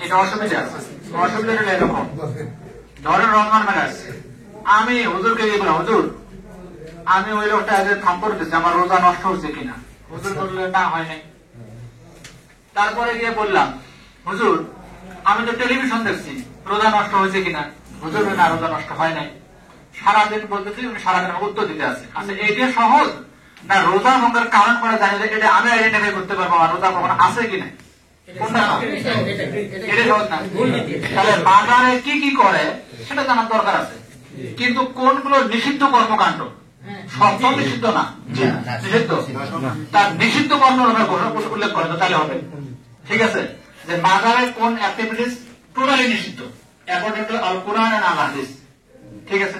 এটা অসুবিধা আছে। অসুবিধাটা এরকম, ধরেন রমজান মাস আসছে, আমি হুজুরকে গিয়ে বললাম হুজুর আমি ওই লোকটা আগে থাম্পড় দিচ্ছি, আমার রোজা নষ্ট হচ্ছে কিনা? হুজুর বললে না হয় নাই। তারপরে গিয়ে বললাম হুজুর আমি তো টেলিভিশন দেখছি, রোজা নষ্ট হয়েছে কিনা? হুজুর না, রোজা নষ্ট হয় নাই। সারাদিন বলতেছি, সারাদিন উত্তর দিতে আছে। আচ্ছা এইটা সহজ না রোজা ভঙ্গের কারণ করে জানি যে এটা আমি আইডেন্টিফাই করতে পারবো আমার রোজা কখন আছে কিনা? কোনটা এটা সহজ না? তাহলে বাজারে কি কি করে সেটা জানার দরকার আছে, কিন্তু কোনগুলো নিষিদ্ধ কর্মকাণ্ড সব নিষিদ্ধ না, নিষিদ্ধ তার নিষিদ্ধ কর্ম উল্লেখ করে তাহলে হবে, ঠিক আছে? যে বাজারে কোন অ্যাক্টিভিটিস টোটালি নিষিদ্ধ according to Al Quran and Al Hadith, ঠিক আছে?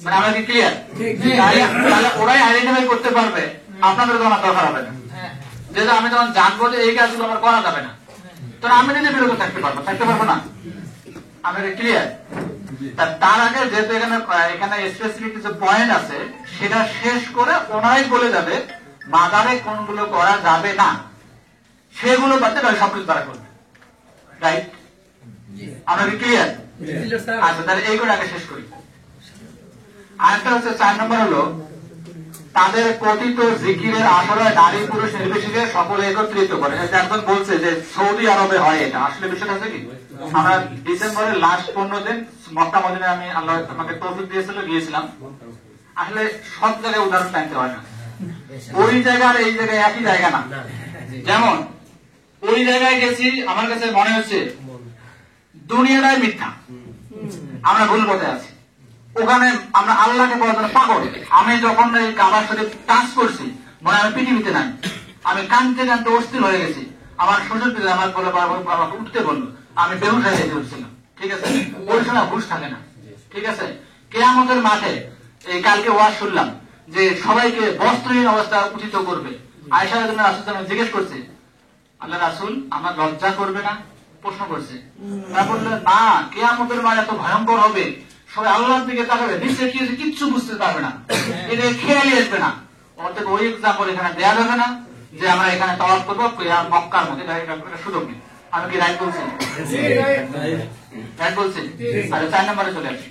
মানে আমরা কি ক্লিয়ার? তাহলে ওরাই আইডেন্টিফাই করতে পারবে, আপনাদের তো আমার দরকার হবে না। যেহেতু আমি যখন জানবো যে এই কাজগুলো আমার করা যাবে না, তখন আমি নিজে বিরত থাকতে পারবো না। আমাদের ক্লিয়ার? তার আগে যেহেতু এখানে স্পেসিফিক কিছু পয়েন্ট আছে সেটা শেষ করে ওনারাই বলে যাবে বাজারে কোনগুলো করা যাবে না, সেগুলো বাদে সবকিছু তারা করবে, রাইট? আমরা কি ক্লিয়ার? আচ্ছা, তাহলে এইগুলো আগে শেষ করি। আরেকটা হচ্ছে 4 নম্বর হলো তাদের কথিত জিকিরের আসরে নারী পুরুষ নির্বিশেষে সকলে একত্রিত করে। একজন বলছে যে সৌদি আরবে হয়, এটা আসলে বিষয়টা আছে কি? আমরা ডিসেম্বরের লাস্ট 15 দিন মক্কা মদিনায় আমি আল্লাহ আমাকে তৌফিক দিয়েছিল, গিয়েছিলাম। আসলে সব জায়গায় উদাহরণ টানতে হয় না, ওই জায়গা আর এই জায়গায় একই জায়গা না। যেমন ওই জায়গায় গেছি, আমার কাছে মনে হচ্ছে দুনিয়াটাই মিথ্যা, আমরা ভুল পথে আছি। ওখানে আমরা আল্লাহকে বলার জন্য পাগল। আমি যখন এই কাবার শরীফ টাচ করছি মনে আমি পৃথিবীতে নাই, আমি কানতে কানতে অস্থির হয়ে গেছি। আমার সুযোগ দিলে আমার বলে আমাকে উঠতে বললো, আমি বেহুশ হয়ে যেতে হচ্ছিলাম, ঠিক আছে? ওই সময় হুশ থাকে না, ঠিক আছে? কিয়ামতের মাঠে এই কালকে ওয়াজ শুনলাম যে সবাইকে বস্ত্রহীন অবস্থা উচিত করবে। আয়েশা রাসূল জিজ্ঞেস করছে আল্লাহ রাসূল আমার লজ্জা করবে না? প্রশ্ন করছে। তারা বললেন না, কিয়ামতের মাঠ এত ভয়ঙ্কর হবে, সবাই আল্লাহর দিকে তাকাবে, নিচে কি কিচ্ছু বুঝতে পারবে না, এটা খেয়ালই আসবে না। অর্থাৎ ওই এক্সাম্পল এখানে দেওয়া যাবে না, যে আমরা এখানে তাওয়াফ করবো মক্কার মধ্যে, এটা সুযোগ নেই। আমি কি রাইট বলছি? রাইট বলছি? আচ্ছা 4 নম্বরে চলে আসি।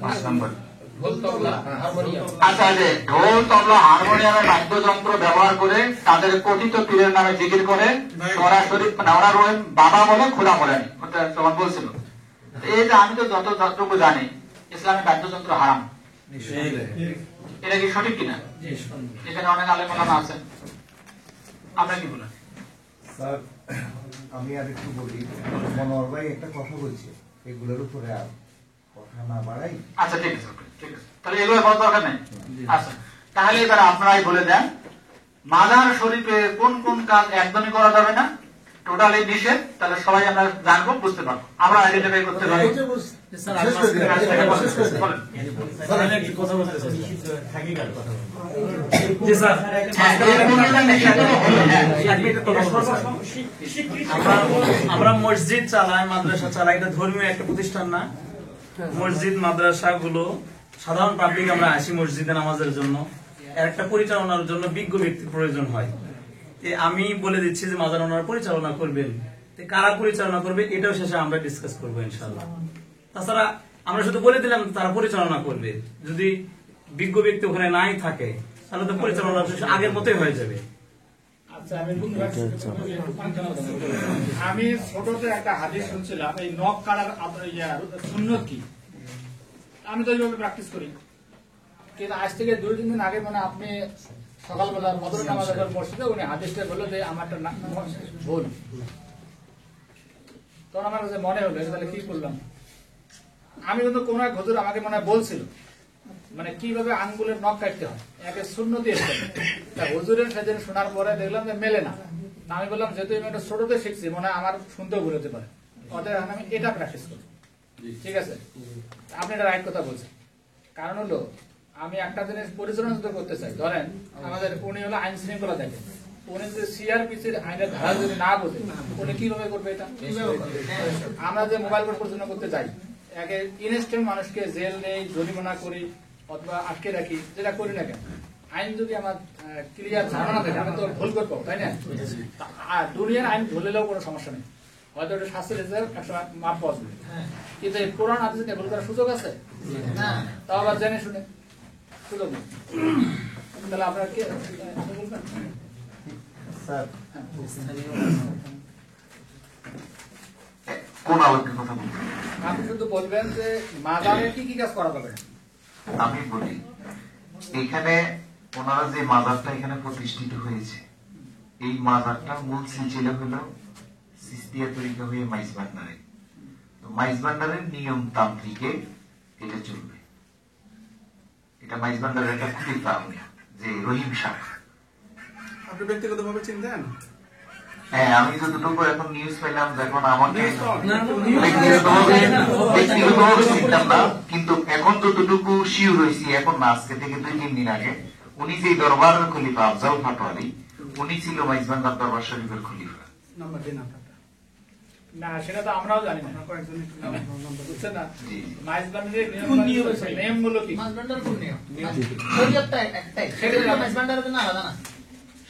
5 নম্বর আচ্ছা, যে ঢোল তবলা হারমোনিয়ামের বাদ্যযন্ত্র ব্যবহার করে তাদের কথিত পীরের নামে জিকির করে সরাসরি ওরা রোহেন বাবা বলে খোদা বলেন, তোমার বলছিল। এই যে আমি তো যতটুকু জানি ইসলামের বাদ্যযন্ত্র হারাম, এটা কি সঠিক কিনা? এখানে অনেক আলেম ওলামা আছেন, আপনার কি বলেন? স্যার আমি আর একটু বলি, মনোহর ভাই একটা কথা বলছে, এগুলোর উপরে আর কথা না বাড়াই। আচ্ছা ঠিক আছে, ঠিক আছে, তাহলে এগুলো বলার দরকার নেই। আচ্ছা তাহলে এবার আপনারাই বলে দেন মাজার শরীফে কোন কোন কাজ একদমই করা যাবে না, টোটালি নিষেধ। তাহলে সবাই আমরা জানবো, বুঝতে পারবো, আমরা আইডেন্টিফাই করতে পারবো। আমরা মসজিদ চালাই, মাদ্রাসা চালাই, এটা ধর্মীয় একটা প্রতিষ্ঠান না। মসজিদ মাদ্রাসা গুলো সাধারণ পাবলিক আমরা আসি মসজিদে নামাজের জন্য, এর একটা পরিচালনার জন্য বিজ্ঞ ব্যক্তির প্রয়োজন হয়। আমি বলে দিচ্ছি যে মাজার ওনারা পরিচালনা করবেন, কারা পরিচালনা করবে এটাও শেষে আমরা ডিসকাস করবো ইনশাল্লাহ। তাছাড়া আমরা শুধু বলে দিলাম তারা পরিচালনা করবে, যদি বিজ্ঞ ব্যক্তি ওখানে নাই থাকে তাহলে তো পরিচালনা আগের মতোই হয়ে যাবে। আমি ছোটতে একটা হাদিস শুনছিলাম, এই নখ কাটার সুন্নত কি, আমি তো এইভাবে প্র্যাকটিস করি, কিন্তু আজ থেকে 2-3 দিন আগে মানে আপনি সকালবেলা মদর নামাজ মসজিদে উনি হাদিসটা বললো যে আমারটা ভুল, তখন আমার কাছে মনে হলো তাহলে কি করলাম। আমি কিন্তু কোন এক হুজুর আমাকে মনে বলছিল মানে কিভাবে আঙ্গুলের নখ কাটতে হয়, একে সুন্নতি হুজুরের সেদিন শোনার পরে দেখলাম যে মেলে না। আমি বললাম যেহেতু আমি একটা ছোটতে শিখছি মনে হয় আমার শুনতেও ভুল হতে পারে, অতএব আমি এটা প্র্যাকটিস করি। ঠিক আছে, আপনি এটা রাইট কথা বলছেন। কারণ হলো আমি একটা জিনিস পরিচালনা করতে চাই, ধরেন আমাদের উনি হলো আইন শৃঙ্খলা দেখেন, উনি যদি সিআরপিসির আইনের ধারা যদি না বোঝে উনি কিভাবে করবে এটা? আমরা যে মোবাইল কোড পরিচালনা করতে চাই, একে ইনস্ট্যান্ট মানুষকে জেল নেই, জরিমানা করি অথবা আটকে রাখি, যেটা করি না কেন, আইন যদি আমার ক্লিয়ার ধারণা থাকে আমি তো ভুল করবো, তাই না? আর দুনিয়ার আইন ভুলেলেও কোনো সমস্যা নেই, হয়তো ওটা শাস্তির একটা মাপ পাওয়া যাবে, কিন্তু এই কোরআন হাদিসে ভুল করার সুযোগ আছে? তাও আবার জেনে শুনে সুযোগ নেই। তাহলে আপনারা কি বলবেন? কোন আলোকের কথা বলবেন? আপনি শুধু বলবেন যে মাজারে কি কি কাজ করা যাবে। আমি বলি, এখানে ওনারা যে মাজারটা এখানে প্রতিষ্ঠিত হয়েছে, এই মাজারটা মূল সিলসিলা হলো সিস্তিয়া তরিকা হয়ে মাইজ ভান্ডারে। তো মাইজ ভান্ডারের নিয়ম তান্ত্রিকে এটা চলবে, এটা মাইজ ভান্ডারের একটা খুবই যে রহিম শাহ। আপনি ব্যক্তিগত ভাবে চিনতেন? হ্যাঁ, আমি যতটুকু এখন নিউজ পেলাম, যখন আমাকে চিনতাম না, কিন্তু এখন যতটুকু শিওর হয়েছি, এখন না আজকে থেকে 2-3 দিন আগে, উনি যে দরবারের খলিফা আফজাল ফাটোয়ারি, উনি ছিল মাইজবান্ডার দরবার শরীফের খলিফা। না সেটা তো আমরাও জানি না, বুঝছেন না? মাইজবান্ডারের নিয়মগুলো কি? মাইজবান্ডার কোন নিয়ম? শরীয়তটা একটাই, সেটা মাইজবান্ডারের জন্য আলাদা না,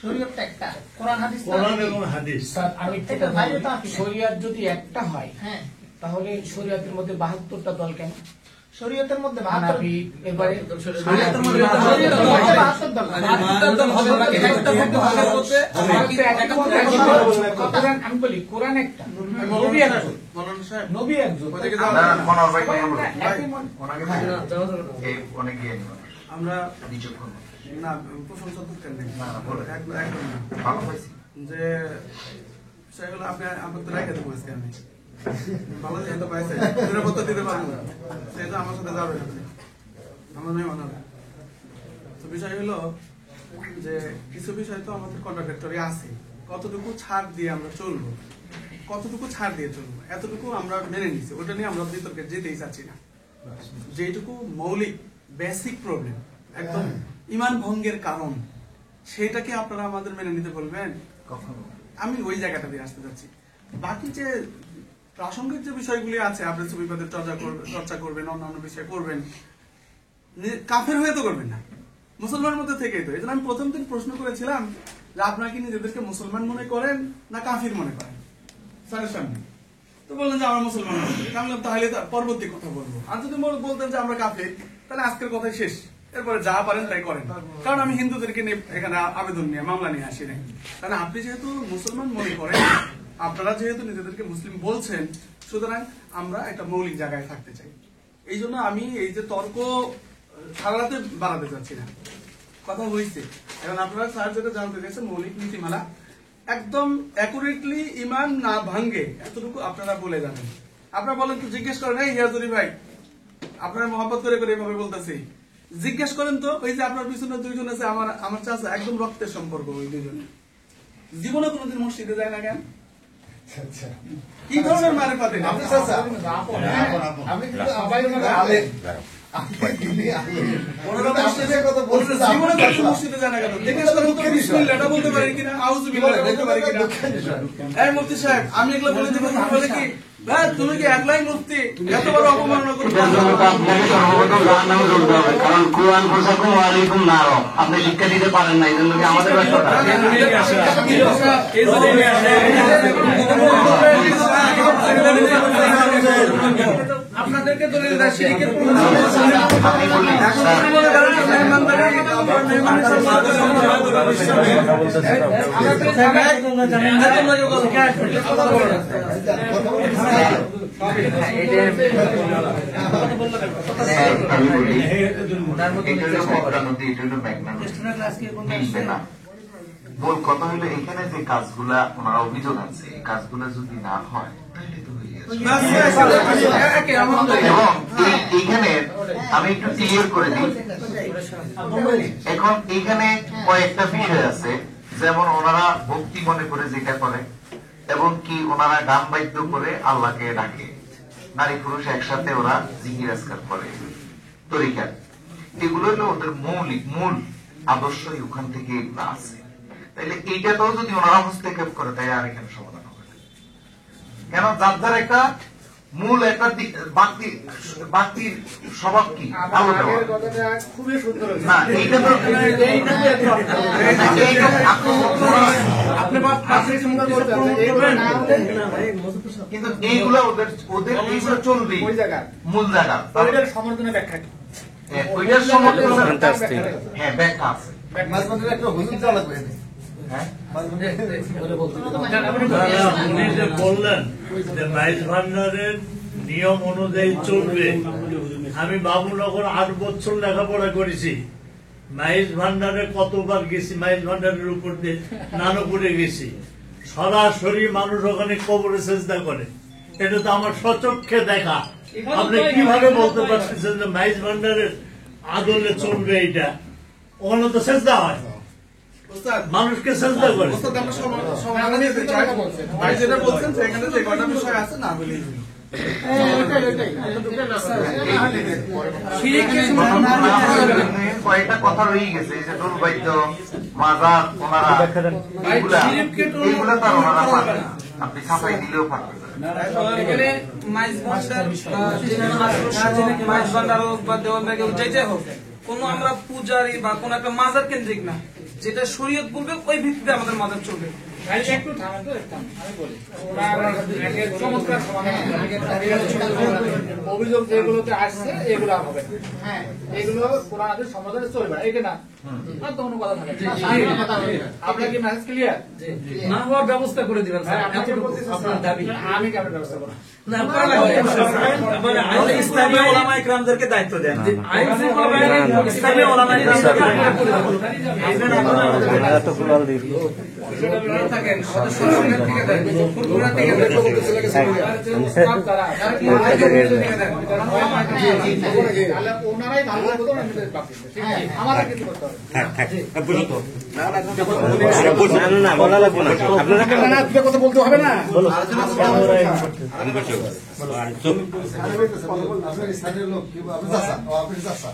শরীয়তটা একটা, কোরআন হাদিস। কোরআন এবং হাদিস স্যার আমি এটা বাইরে তো আপনি শরীয়ত যদি একটা হয়, হ্যাঁ, তাহলে শরীয়তের মধ্যে 72টা দল কেন? শরীয়তের মধ্যে 72 এবারে শরীয়তের মধ্যে 72 দল, 72 দল হবে না, একটা থেকে ভাগের মধ্যে আমি বলি কোরআন একটা, নবী একজন, বলুন স্যার, নবী একজন, আমরা না প্রশংসা করতেন যে সেগুলো আপনি আপনার রেখে দেবো আজকে, আমি ভালো যেহেতু পাইছে নিরাপত্তা দিতে পারবো না, সেহেতু আমার সাথে যাবেন আপনি, আমার মেয়ে মানাবে। তো বিষয় হলো যে কিছু বিষয় তো আমাদের কন্ট্রাডিক্টরি আছে, কতটুকু ছাড় দিয়ে আমরা চলবো, কতটুকু ছাড় দিয়ে চলবো, এতটুকু আমরা মেনে নিচ্ছি, ওটা নিয়ে আমরা বিতর্কে যেতেই চাচ্ছি না। যেটুকু মৌলিক বেসিক প্রবলেম, একদম ইমান ভঙ্গের কারণ, সেটাকে আপনারা আমাদের মেনে নিতে বলবেন? কখনো। আমি ওই জায়গাটা দিয়ে আসতে যাচ্ছি। বাকি যে প্রাসঙ্গিক যে বিষয়গুলি আছে, আপনি সুবিবাদের চর্চা করবেন, অন্যান্য বিষয় করবেন, কাফের হয়ে তো করবেন না, মুসলমানের মধ্যে থেকেই তো। এই জন্য আমি প্রথম দিন প্রশ্ন করেছিলাম যে আপনারা কি নিজেদেরকে মুসলমান মনে করেন না কাফির মনে করেন স্যারের সামনে। তো বললেন যে আমরা মুসলমান মনে করি। আমি বললাম তাহলে পরবর্তী কথা বলবো। আর যদি বলতেন যে আমরা কাফির, তাহলে আজকের কথাই শেষ, এরপরে যা পারেন তাই করেন। কারণ আমি হিন্দুদেরকে নিয়ে এখানে আবেদন নিয়ে মামলা নিয়ে আসি নাই। কারণ আপনি যেহেতু মুসলমান মনে করেন, আপনারা যেহেতু নিজেদেরকে মুসলিম বলছেন, সুতরাং আমরা একটা মৌলিক জায়গায় থাকতে চাই। এই জন্য আমি এই যে তর্ক সারা রাতে বাড়াতে চাচ্ছি না, কথা হয়েছে। এখন আপনারা স্যার যেটা জানতে চাইছেন মৌলিক নীতিমালা একদম অ্যাকুরেটলি ইমান না ভাঙ্গে এতটুকু আপনারা বলে যাবেন। আপনারা বলেন তো, জিজ্ঞেস করেন এই হিয়াজুরি ভাই আপনারা মহব্বত করে করে এভাবে বলতেছি, জিজ্ঞেস করেন তো ওই যে আপনার পিছনে দুইজন আছে আমার চাচা, একদম রক্তের সম্পর্ক, ওই দুইজনে জীবনে কোনোদিন মসজিদে যায় না কেন? কি ধরনের মারে পাতে আমি কিন্তু মসজিদে যায় না কেন? জিজ্ঞেস করেন তো বিসমিল্লাহটা বলতে পারি কিনা, আউযুবিল্লাহ বলতে পারি কিনা? এই মুফতি সাহেব, আমি এগুলো বলে দিব, বলে কি তুমি কি একলাই মুফতি, এত বড় অপমাননা করতে? কারণ কোরআন পোশাকুম ওয়ালাইকুম নারো, আপনি শিক্ষা দিতে পারেন না, এই জন্য আমাদের আপনাদেরকে দলিল দেয় শিরকের বল কথা হইলো এখানে যে কাজগুলা ওনারা অভিযোগ আছে, এই কাজগুলা যদি না হয় এবং এইখানে আমি একটু ক্লিয়ার করে দিই। এখন এইখানে কয়েকটা বিষয় আছে, যেমন ওনারা ভক্তি মনে করে যেটা করে, এবং কি ওনারা গান বাদ্য করে আল্লাহকে ডাকে, নারী পুরুষ একসাথে ওরা জিকির আজকার করে তরিকা, এগুলো হলো ওদের মূল আদর্শই ওখান থেকে এগুলো আছে। তাইলে এইটাতেও যদি ওনারা হস্তক্ষেপ করে, তাই আর এখানে সমাধান হবে না। কেন যার একটা মূল একটা বাক্তির স্বভাব কি খুবই সুন্দর না, এইটা তো কিন্তু এইগুলা ওদের এইগুলো চলবে মূল জায়গা, সমর্থনের ব্যাখ্যা কি? ওইটার সমর্থন হ্যাঁ ব্যাখ্যা আছে। একটা হুজুর চালাক হয়ে আপনি যে বললেন যে মাইজ ভান্ডারের নিয়ম অনুযায়ী চলবে, আমি বাবুনগর 8 বছর লেখাপড়া করেছি, মাইজ ভান্ডারে কতবার গেছি, মাইজ ভান্ডারের উপর দিয়ে নানপুরে গেছি, সরাসরি মানুষ ওখানে কবরে সেজদা করে, এটা তো আমার সচক্ষে দেখা। আপনি কিভাবে বলতে পারছেন যে মাইজ ভান্ডারের আদলে চলবে? এইটা ওখানে তো সেজদা হয়, মানুষকে সেজদা করে। যেটা বলছেন সেখানে যে কয়টা বিষয় আছে না বলেই কয়েকটা কথা রয়ে গেছে, যে ডোল বাদ্য মাজার ওনারা এইগুলা তার ওনারা পারবে না, আপনি সাফাই দিলেও পারবে না। এখানে মাইজ ভান্ডার হোক বা দেওয়াল হোক, যেটাই হোক, কোন আমরা পূজারি বা কোন একটা মাজার কেন্দ্রিক না, যেটা শরীয়ত বলবে ওই ভিত্তিতে আমাদের মাজার চলবে। একটু থামেন তো, আমি বলি চমৎকার অভিযোগ যেগুলোতে আসছে এগুলো হবে, হ্যাঁ এগুলো কোরআন হাদিস সমাধানে চলবে না, এটা না আর তো কোনো কথা থাকে। আপনার কি মেসেজ ক্লিয়ার? না হওয়ার ব্যবস্থা করে দিবেন স্যার, আপনার দাবি। আমি কেমন ব্যবস্থা করবো ইসলামী ওলামা ইকরামদেরকে দায়িত্ব দেন, আইন শৃঙ্খলা বাহিনীর ইসলামী ওলামা ইকরামদেরকে থাকেন আমাদের সরকার থেকে দেন, পুরা থেকে দেন, ওনারাই ভালো করতো, আমার কিছু করতে হবে কথা বলতে হবে না। আপনার স্থানীয় লোক, আপনি চাচা